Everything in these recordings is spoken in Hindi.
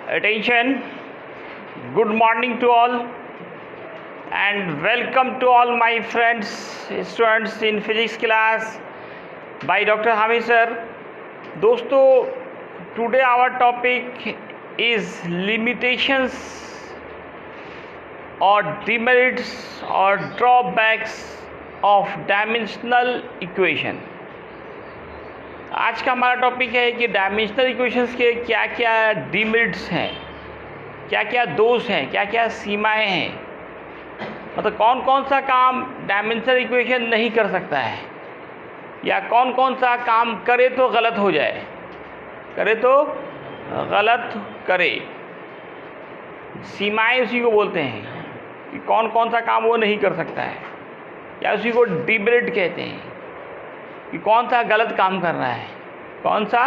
Attention, good morning to all and welcome to all my friends, students in physics class by Dr. Hamid sir. दोस्तों, today our topic is limitations or demerits or drawbacks of dimensional equation. आज का हमारा टॉपिक है कि डायमेंशनल इक्वेशंस के क्या क्या डिमेरिट्स हैं, क्या क्या दोष हैं, क्या क्या सीमाएं हैं, मतलब कौन कौन सा काम डायमेंशनल इक्वेशन नहीं कर सकता है या कौन कौन सा काम करे तो गलत हो जाए, करे तो गलत करे। सीमाएं उसी को बोलते हैं कि कौन कौन सा काम वो नहीं कर सकता है, या उसी को डिमेरिट कहते हैं कि कौन सा गलत काम कर रहा है, कौन सा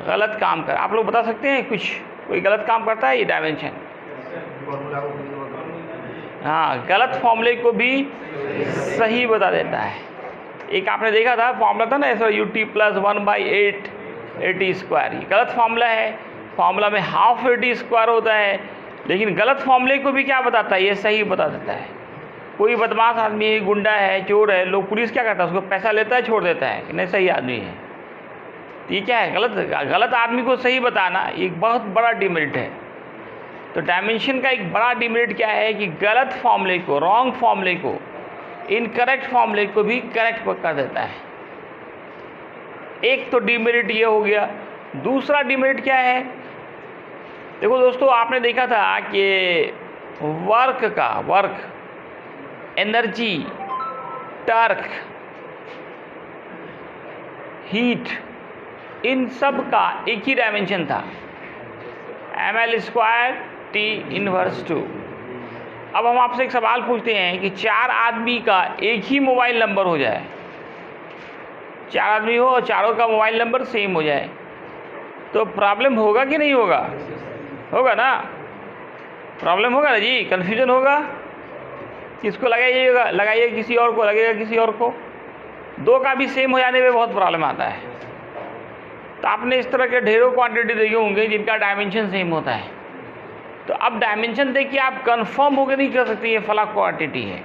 गलत काम कर। आप लोग बता सकते हैं कुछ, कोई गलत काम करता है ये डायमेंशन? हाँ, गलत फॉर्मूले को भी सही बता देता है। एक आपने देखा था फॉर्मूला था ना, ऐसा ut + 1/8 at²। ये गलत फॉर्मूला है। फॉर्मूला में हाफ at² होता है, लेकिन गलत फॉर्मूले को भी क्या बताता है, ये सही बता देता है। कोई बदमाश आदमी है, गुंडा है, चोर है, लोग पुलिस क्या करता है, उसको पैसा लेता है, छोड़ देता है कि नहीं सही आदमी है। तो ये क्या है, गलत आदमी को सही बताना एक बहुत बड़ा डिमेरिट है। तो डायमेंशन का एक बड़ा डिमेरिट क्या है कि गलत फॉर्मूले को, रॉन्ग फॉर्मूले को, इनकरेक्ट फॉर्मूले को भी करेक्ट कर देता है। एक तो डिमेरिट ये हो गया। दूसरा डिमेरिट क्या है, देखो दोस्तों, आपने देखा था कि वर्क, एनर्जी, टॉर्क, हीट, इन सब का एक ही डायमेंशन था, ml² T−2। अब हम आपसे एक सवाल पूछते हैं कि 4 आदमी का एक ही मोबाइल नंबर हो जाए, 4 आदमी हो और चारों का मोबाइल नंबर सेम हो जाए, तो प्रॉब्लम होगा कि नहीं होगा? होगा ना, प्रॉब्लम होगा ना जी, कन्फ्यूजन होगा। किसको लगाइए किसी और को, लगेगा किसी और को। 2 का भी सेम हो जाने में बहुत प्रॉब्लम आता है। तो आपने इस तरह के ढेरों क्वांटिटी देखे होंगे जिनका डायमेंशन सेम होता है। तो अब डायमेंशन देखिए, आप कंफर्म होकर नहीं कर सकते ये फला क्वांटिटी है।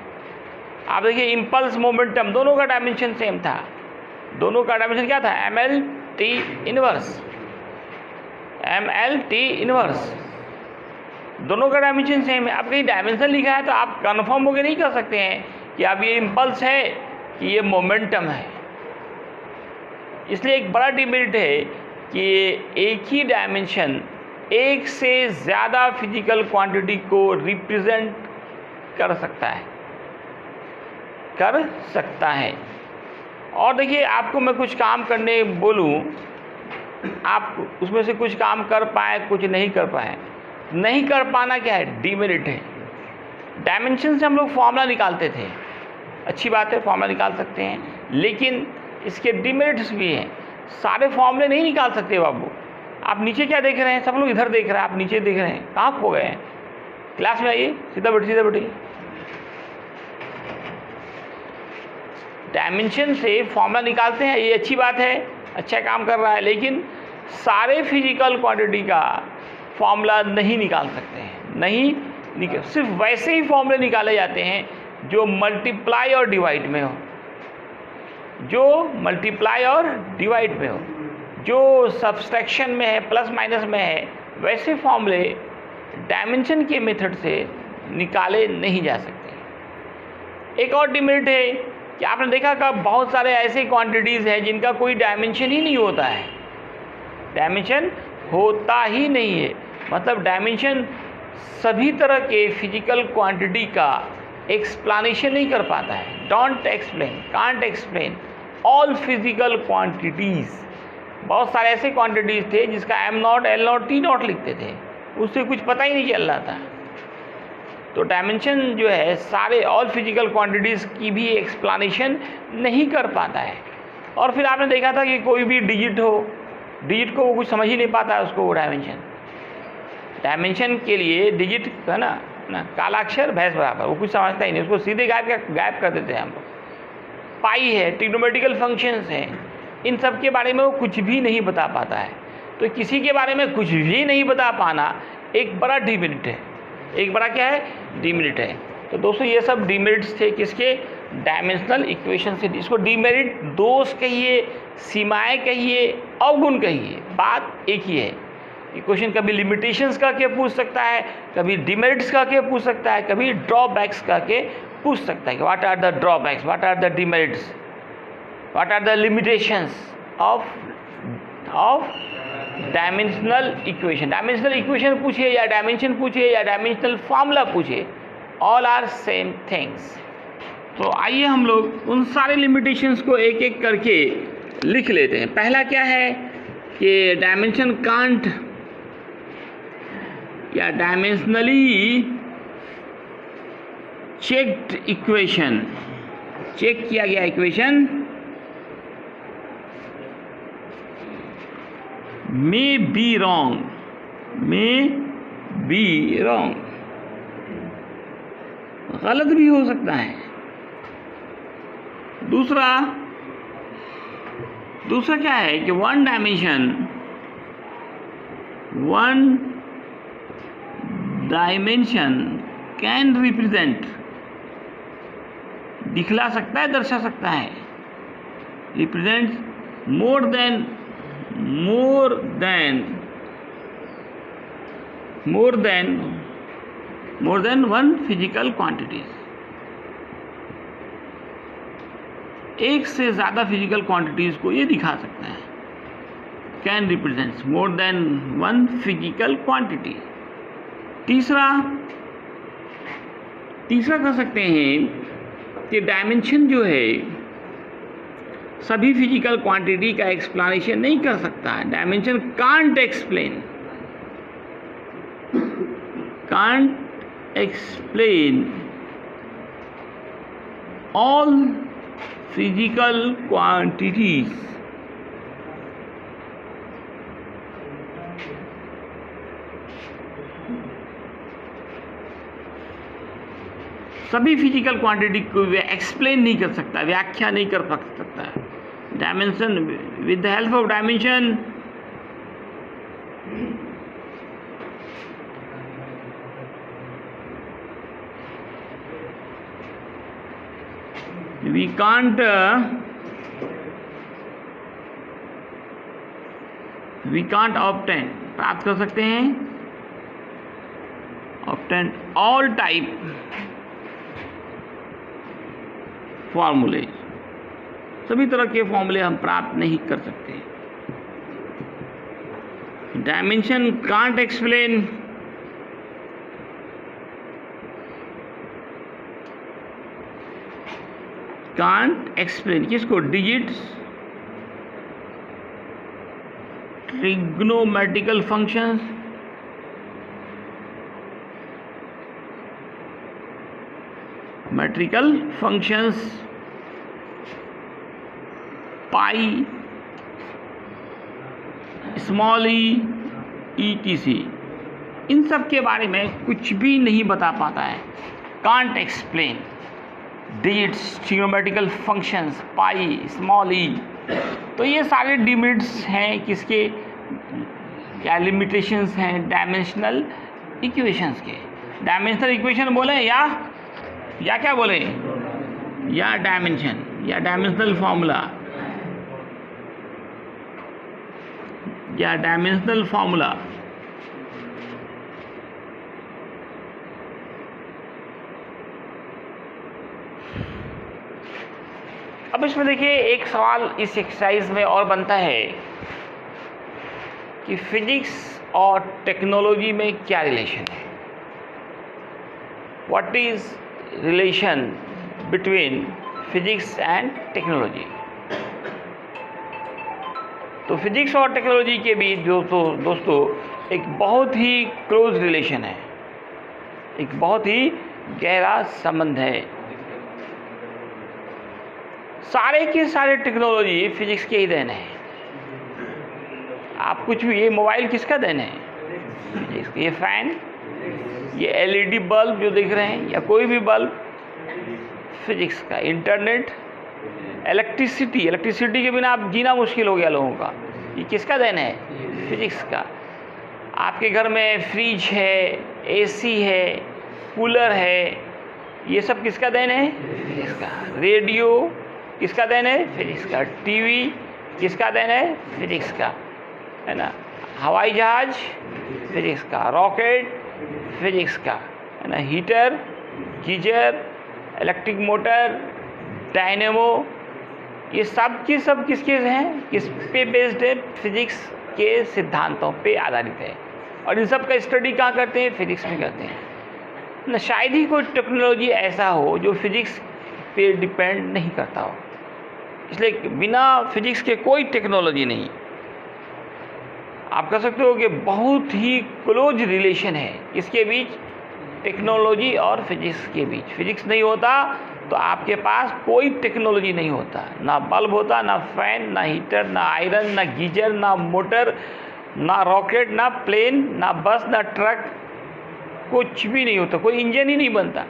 आप देखिए इम्पल्स मोमेंटम, दोनों का डायमेंशन सेम था। दोनों का डायमेंशन क्या था, ml/T−1। दोनों का डायमेंशन सेम है। अब कहीं डायमेंशन लिखा है तो आप कंफर्म होकर नहीं कर सकते हैं कि अब ये इम्पल्स है कि ये मोमेंटम है। इसलिए एक बड़ा डिमेरिट है कि एक ही डायमेंशन एक से ज़्यादा फिजिकल क्वांटिटी को रिप्रेजेंट कर सकता है। और देखिए, आपको मैं कुछ काम करने बोलूँ, आप उसमें से कुछ काम कर पाए, कुछ नहीं कर पाए। नहीं कर पाना क्या है, डिमेरिट है। डायमेंशन से हम लोग फॉर्मूला निकालते थे, अच्छी बात है, फॉर्मूला निकाल सकते हैं, लेकिन इसके डिमेरिट्स भी हैं। सारे फॉर्मूले नहीं निकाल सकते बाबू। आप नीचे क्या देख रहे हैं, सब लोग इधर देख रहे हैं, आप नीचे देख रहे हैं, कहाँ खो गए हैं? क्लास में आइए, सीधा बैठिए। डायमेंशन से फॉर्मूला निकालते हैं, ये अच्छी बात है, अच्छा काम कर रहा है, लेकिन सारे फिजिकल क्वांटिटी का फॉर्मूला नहीं निकाल सकते हैं। सिर्फ वैसे ही फॉर्मूले निकाले जाते हैं जो मल्टीप्लाई और डिवाइड में हो, जो सब्सट्रैक्शन में है, प्लस माइनस में है। वैसे फॉर्मूले डायमेंशन के मेथड से निकाले नहीं जा सकते। एक और डिमेरिट है कि आपने देखा कि बहुत सारे ऐसे क्वांटिटीज़ हैं जिनका कोई डायमेंशन ही नहीं होता है, डायमेंशन होता ही नहीं है। मतलब डायमेंशन सभी तरह के फिजिकल क्वांटिटी का एक्सप्लेनेशन नहीं कर पाता है। Can't explain all physical quantities. बहुत सारे ऐसे क्वांटिटीज़ थे जिसका m0, L0, T0 लिखते थे, उससे कुछ पता ही नहीं चल रहा था। तो डायमेंशन जो है सारे ऑल फिजिकल क्वांटिटीज़ की भी एक्सप्लेनेशन नहीं कर पाता है। और फिर आपने देखा था कि कोई भी डिजिट को वो कुछ समझ ही नहीं पाता है उसको। वो डायमेंशन के लिए डिजिट है ना, काला अक्षर भैंस बराबर, वो कुछ समझता ही नहीं, उसको सीधे गायब कर देते हैं हम लोग। पाई है, ट्रिग्नोमेट्रिकल फंक्शंस हैं, इन सब के बारे में वो कुछ भी नहीं बता पाता है। तो किसी के बारे में कुछ भी नहीं बता पाना एक बड़ा डिमेरिट है। एक बड़ा क्या है? डिमेरिट है। तो दोस्तों ये सब डिमेरिट्स थे किसके? डायमेंशनल इक्वेशन से। इसको डिमेरिट दोष कहिए, सीमाएं कहिए, अवगुण कहिए, बात एक ही है। ये क्वेश्चन कभी लिमिटेशंस का के पूछ सकता है, कभी डिमेरिट्स का के पूछ सकता है, कभी ड्रॉबैक्स का के पूछ सकता है कि what are the drawbacks, what are the demerits, what are the limitations of dimensional equation. Dimensional equation पूछिए या डायमेंशन पूछिए या डायमेंशनल फॉर्मूला पूछिए, ऑल आर सेम थिंग्स। तो आइए हम लोग उन सारे लिमिटेशंस को एक एक करके लिख लेते हैं। पहला क्या है कि डायमेंशन कांट या डायमेंशनली चेक्ड इक्वेशन, चेक किया गया इक्वेशन may be wrong, गलत भी हो सकता है। दूसरा क्या है कि वन डायमेंशन कैन रिप्रेजेंट, दिखला सकता है, दर्शा सकता है, रिप्रेजेंट मोर than one physical quantities। एक से ज़्यादा फिजिकल क्वांटिटीज़ को ये दिखा सकता है। Can represents more than one physical quantity. तीसरा कह सकते हैं कि डायमेंशन जो है सभी फिजिकल क्वांटिटी का एक्सप्लेनेशन नहीं कर सकता है। Dimension can't explain all physical quantities. सभी फिजिकल क्वांटिटी को एक्सप्लेन नहीं कर सकता, व्याख्या नहीं कर सकता है। Dimension with the help of dimension we can't obtain, प्राप्त कर सकते हैं, obtain all type फॉर्मूले, सभी तरह के फॉर्मूले हम प्राप्त नहीं कर सकते। डायमेंशन कांट एक्सप्लेन किसको? Digits, trigonometrical functions, metrical functions, pi, small E, ETC, इन सब के बारे में कुछ भी नहीं बता पाता है। Can't explain digits, trigonometrical functions, pi, small E. तो ये सारे डिमेरिट्स हैं किसके, क्या लिमिटेशंस हैं डायमेंशनल इक्वेशंस के। डायमेंशनल इक्वेशन बोले या क्या बोले, या डायमेंशन या डायमेंशनल फॉर्मूला या डायमेंशनल फॉर्मूला। अब इसमें देखिए एक सवाल इस एक्सरसाइज में और बनता है कि फिजिक्स और टेक्नोलॉजी में क्या रिलेशन है। What is relation between physics and technology. तो फिजिक्स और टेक्नोलॉजी के बीच दोस्तों एक बहुत ही क्लोज रिलेशन है, एक बहुत ही गहरा संबंध है। सारे के सारे टेक्नोलॉजी फिजिक्स के ही देन है। आप कुछ भी, ये मोबाइल किसका देन है? फिजिक्स। ये फैन, ये LED बल्ब जो दिख रहे हैं या कोई भी बल्ब, फिजिक्स का। इंटरनेट, इलेक्ट्रिसिटी के बिना आप जीना मुश्किल हो गया लोगों का, ये किसका देन है? फिजिक्स का। आपके घर में फ्रिज है, एसी है, कूलर है, ये सब किसका देन है? फिजिक्स का। रेडियो किसका देन है? फिजिक्स का। टीवी किसका देन है? फिजिक्स का, है ना। हवाई जहाज फिजिक्स का, रॉकेट फिजिक्स का, है ना। Heater, geyser, electric motor, dynamo, ये सब की सब किसके हैं? किस पे बेस्ड है? फिजिक्स के सिद्धांतों पे आधारित है। और इन सब का स्टडी कहाँ करते हैं? फिजिक्स में करते हैं ना। शायद ही कोई टेक्नोलॉजी ऐसा हो जो फिजिक्स पे डिपेंड नहीं करता हो, इसलिए बिना फिजिक्स के कोई टेक्नोलॉजी नहीं। आप कह सकते हो कि बहुत ही क्लोज रिलेशन है इसके बीच, टेक्नोलॉजी और फिजिक्स के बीच। फिजिक्स नहीं होता तो आपके पास कोई टेक्नोलॉजी नहीं होता, ना बल्ब होता, ना फैन, ना हीटर, ना आयरन, ना गीजर, ना मोटर, ना रॉकेट, ना प्लेन, ना बस, ना ट्रक, कुछ भी नहीं होता, कोई इंजन ही नहीं बनता,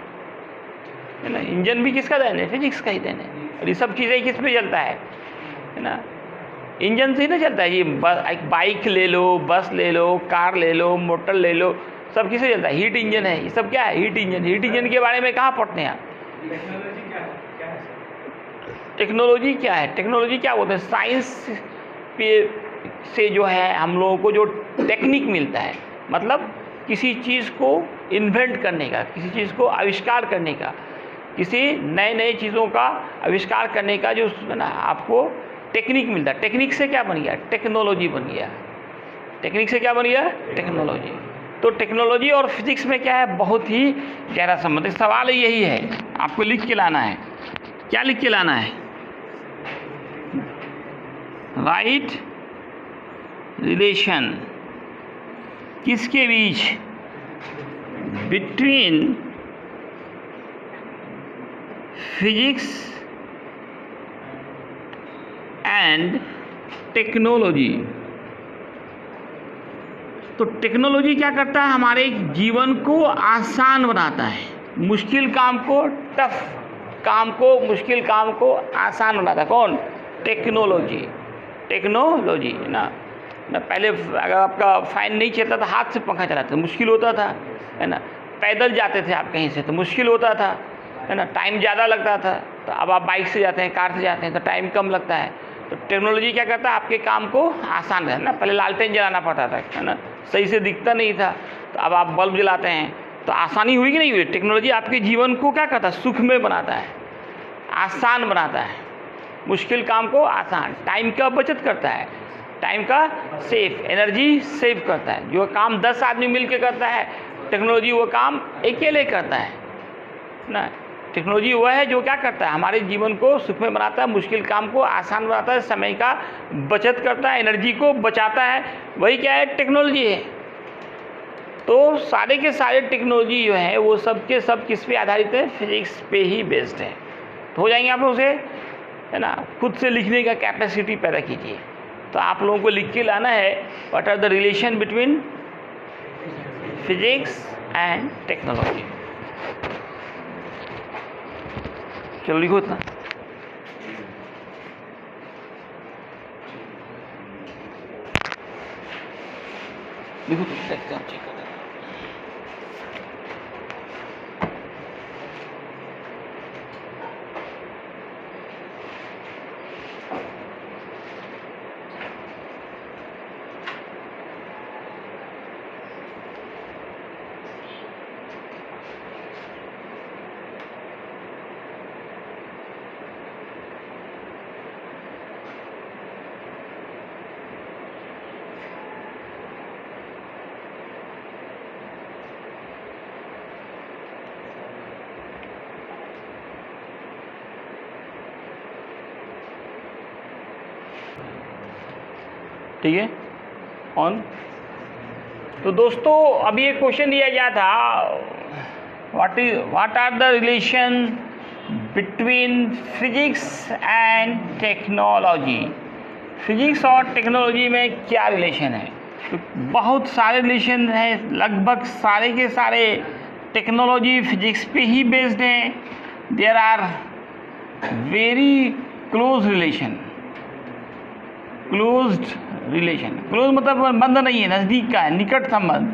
है ना। इंजन भी किसका देन है? फिजिक्स का ही देन है। और ये सब चीज़ें किस पे चलता है ना? इंजन से ही ना चलता है। ये एक बाइक ले लो, बस ले लो, कार ले लो, मोटर ले लो, सब किससे चलता है? हीट इंजन है। ये सब क्या है? Heat engine. हीट इंजन के बारे में कहाँ पढ़ते हैं आप? टेक्नोलॉजी क्या है? टेक्नोलॉजी क्या बोलते हैं? साइंस पे से जो है हम लोगों को जो टेक्निक मिलता है, मतलब किसी चीज़ को इन्वेंट करने का, किसी चीज़ को आविष्कार करने का, किसी नए नए चीज़ों का आविष्कार करने का जो है ना आपको टेक्निक मिलता है। टेक्निक से क्या बन गया? टेक्नोलॉजी बन गया। टेक्निक से क्या बन गया? टेक्नोलॉजी। तो टेक्नोलॉजी और फिजिक्स में क्या है? बहुत ही गहरा संबंध। सवाल यही है, आपको लिख के लाना है। क्या लिख के लाना है? राइट रिलेशन किसके बीच? Between physics and technology. तो टेक्नोलॉजी क्या करता है? हमारे जीवन को आसान बनाता है, मुश्किल काम को, टफ काम को, मुश्किल काम को आसान बनाता है। कौन? टेक्नोलॉजी। टेक्नोलॉजी ना पहले अगर आपका फैन नहीं चलता था, हाथ से पंखा चलाते, मुश्किल होता था, है ना। पैदल जाते थे आप कहीं से तो मुश्किल होता था, है ना, टाइम ज़्यादा लगता था। तो अब आप बाइक से जाते हैं, कार से जाते हैं तो टाइम कम लगता है। तो टेक्नोलॉजी क्या करता है? आपके काम को आसान है ना। पहले लालटेन जलाना पड़ता था, है ना, सही से दिखता नहीं था, तो अब आप बल्ब जलाते हैं तो आसानी हुई कि नहीं हुई? टेक्नोलॉजी आपके जीवन को क्या करता है? सुखमय बनाता है, आसान बनाता है, मुश्किल काम को आसान, टाइम का बचत करता है, टाइम का सेफ, एनर्जी सेव करता है। जो काम 10 आदमी मिलकर करता है, टेक्नोलॉजी वो काम अकेले करता है ना। टेक्नोलॉजी वह है जो क्या करता है? हमारे जीवन को सुखमय बनाता है, मुश्किल काम को आसान बनाता है, समय का बचत करता है, एनर्जी को बचाता है। वही क्या है? टेक्नोलॉजी है। तो सारे के सारे टेक्नोलॉजी जो है वो सब के सब किस पे आधारित है? फिजिक्स पे ही बेस्ड है। तो हो जाएंगे आप लोग से, है ना। खुद से लिखने का कैपेसिटी पैदा कीजिए। तो आप लोगों को लिख के लाना है what are the relation between physics and technology. चलो लिखो इतना। लिखो तो देखते हैं, चेक करते हैं। ठीक है, ऑन। तो दोस्तों अभी एक क्वेश्चन दिया गया था, what are the relation between physics and technology. Physics और टेक्नोलॉजी में क्या रिलेशन है? तो बहुत सारे रिलेशन हैं, लगभग सारे के सारे टेक्नोलॉजी फिजिक्स पे ही बेस्ड हैं। There are very close relation, closed relation. Close मतलब बंद नहीं है, नज़दीक का है, निकट संबंध।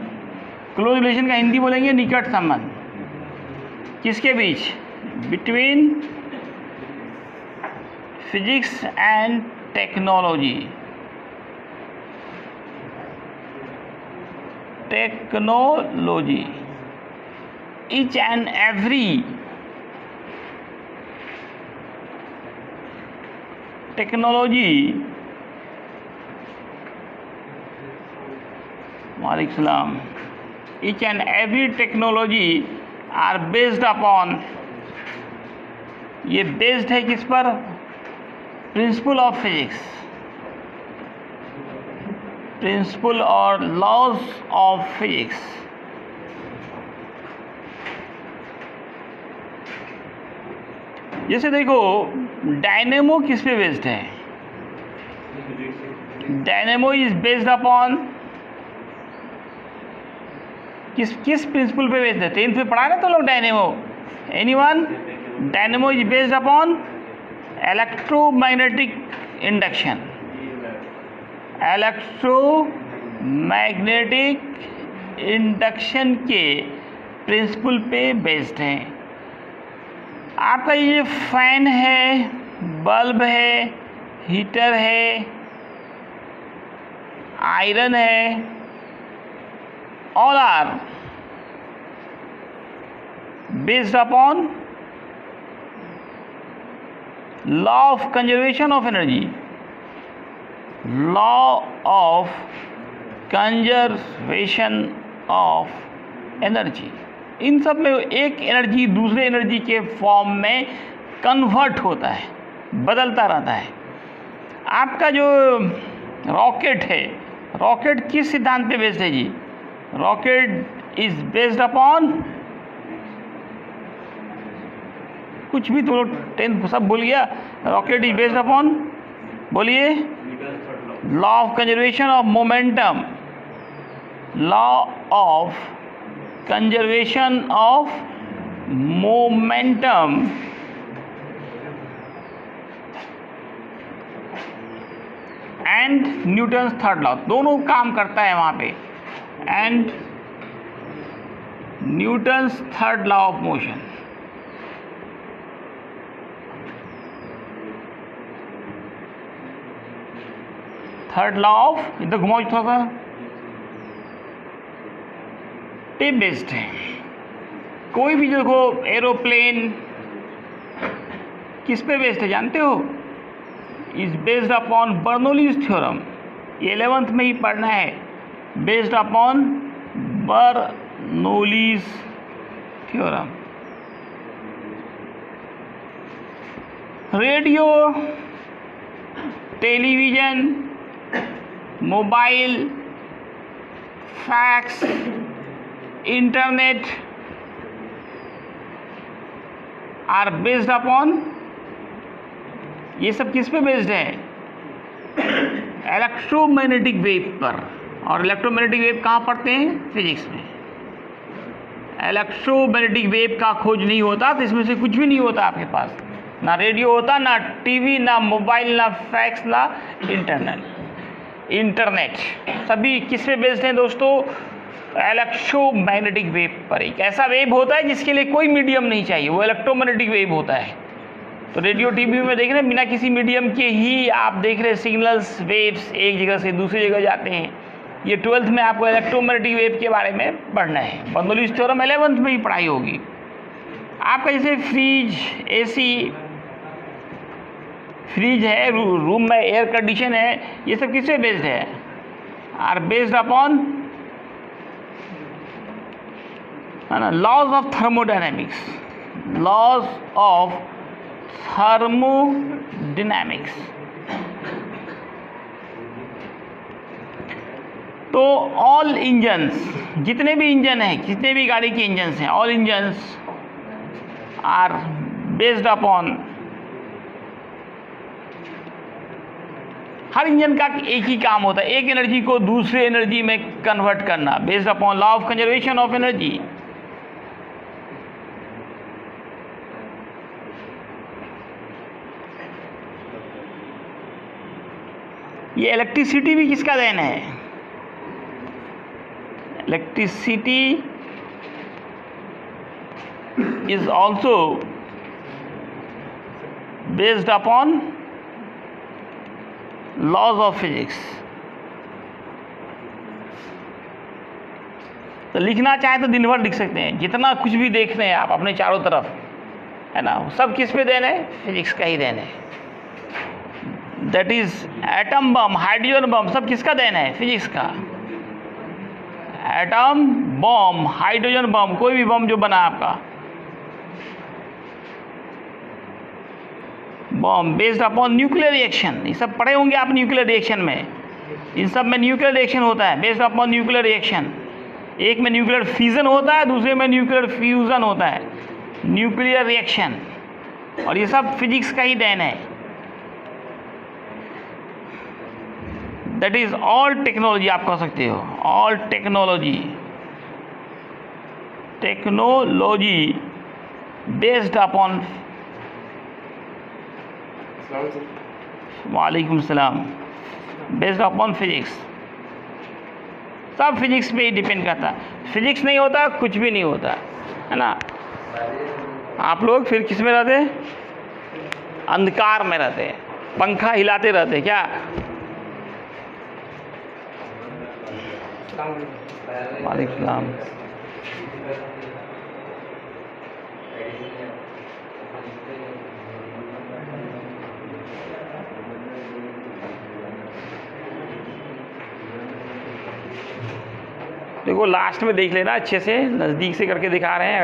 क्लोज रिलेशन का हिंदी बोलेंगे निकट संबंध। किसके बीच? Between physics and technology. Technology, each and every technology, वालेकुम सलाम, each and every technology are based upon, ये बेस्ड है किस पर? प्रिंसिपल ऑफ फिजिक्स, प्रिंसिपल और लॉज ऑफ फिजिक्स। जैसे देखो डायनेमो किस पे बेस्ड है? डायनेमो इज बेस्ड अपॉन किस प्रिंसिपल पे बेस्ड है? 10th में पढ़ा ना तो लोग dynamo. Anyone? Dynamo is based upon electromagnetic induction. Electromagnetic induction के प्रिंसिपल पे बेस्ड है। आपका ये फैन है, बल्ब है, हीटर है, आयरन है, all are based upon law of conservation of energy. Law of conservation of energy. इन सब में एक एनर्जी दूसरे एनर्जी के फॉर्म में कन्वर्ट होता है, बदलता रहता है। आपका जो रॉकेट है, रॉकेट किस सिद्धांत पे बेस्ड है जी? रॉकेट इज बेस्ड अपॉन, कुछ भी तो 10th सब भूल गया। रॉकेट इज बेस्ड अपॉन, बोलिए, law of conservation of momentum. Law of conservation of momentum and Newton's third law, दोनों काम करता है वहां पे। And Newton's third law of motion. Third law of, इधर घुमाओ थोड़ा सा, पे बेस्ड है। कोई भी देखो एरोप्लेन किस पे बेस्ड है जानते हो? Is based upon Bernoulli's theorem. 11th में ही पढ़ना है, based upon Bernoulli's theorem. Radio, television, mobile, fax, internet are based upon, ये सब किस पे बेस्ड है? इलेक्ट्रोमैग्नेटिक वेव पर। और इलेक्ट्रोमैग्नेटिक वेव कहाँ पढ़ते हैं? फिजिक्स में। इलेक्ट्रोमैग्नेटिक वेव का खोज नहीं होता तो इसमें से कुछ भी नहीं होता आपके पास, ना रेडियो होता, ना टीवी, ना मोबाइल, ना फैक्स, ना इंटरनेट। सभी किस पे बेस्ड हैं दोस्तों? इलेक्ट्रोमैग्नेटिक वेव पर। एक ऐसा वेव होता है जिसके लिए कोई मीडियम नहीं चाहिए, वो इलेक्ट्रोमैग्नेटिक वेव होता है। तो रेडियो टीवी में देख रहे हैं, बिना किसी मीडियम के ही आप देख रहे हैं सिग्नल्स, वेव्स एक जगह से दूसरी जगह जाते हैं। ये 12th में आपको इलेक्ट्रोमैग्नेटिक वेव के बारे में पढ़ना है। बर्नौलीज थ्योरम 11th में ही पढ़ाई होगी। आपका जैसे फ्रिज, एसी, फ्रिज है, रूम में एयर कंडीशन है, ये सब किससे बेस्ड है? आर बेस्ड अपॉन, है ना, laws of thermodynamics. Laws of thermodynamics. तो ऑल इंजन्स, जितने भी इंजन हैं, जितने भी गाड़ी के इंजन्स हैं, all engines are based upon, हर इंजन का एक ही काम होता है, एक एनर्जी को दूसरे एनर्जी में कन्वर्ट करना, based upon law of conservation of energy. ये इलेक्ट्रिसिटी भी किसका देन है? Electricity is also based upon laws of physics. तो लिखना चाहे तो दिन भर लिख सकते हैं, जितना कुछ भी देख रहे हैं आप अपने चारों तरफ, है ना, सब किस पे देन है? फिजिक्स का ही देन है। That is atom bomb, hydrogen bomb, सब किसका देन है? फिजिक्स का। एटम बम, हाइड्रोजन बम, कोई भी बम जो बना आपका, बम बेस्ड अपॉन न्यूक्लियर रिएक्शन। ये सब पढ़े होंगे आप न्यूक्लियर रिएक्शन में, इन सब में न्यूक्लियर रिएक्शन होता है बेस्ड अपॉन न्यूक्लियर रिएक्शन। एक में न्यूक्लियर फिजन होता है, दूसरे में न्यूक्लियर फ्यूजन होता है, न्यूक्लियर रिएक्शन, और ये सब फिजिक्स का ही देन है। दैट इज ऑल टेक्नोलॉजी, आप कह सकते हो all technology, technology based upon, वालेकुम सलाम, बेस्ड अपॉन फिजिक्स। सब फिजिक्स पे ही डिपेंड करता है। फिजिक्स नहीं होता कुछ भी नहीं होता, है ना। आप लोग फिर किस में रहते? अंधकार में रहते, पंखा हिलाते रहते क्या? वालेकुम सलाम। देखो लास्ट में देख लेना अच्छे से, नज़दीक से करके दिखा रहे हैं,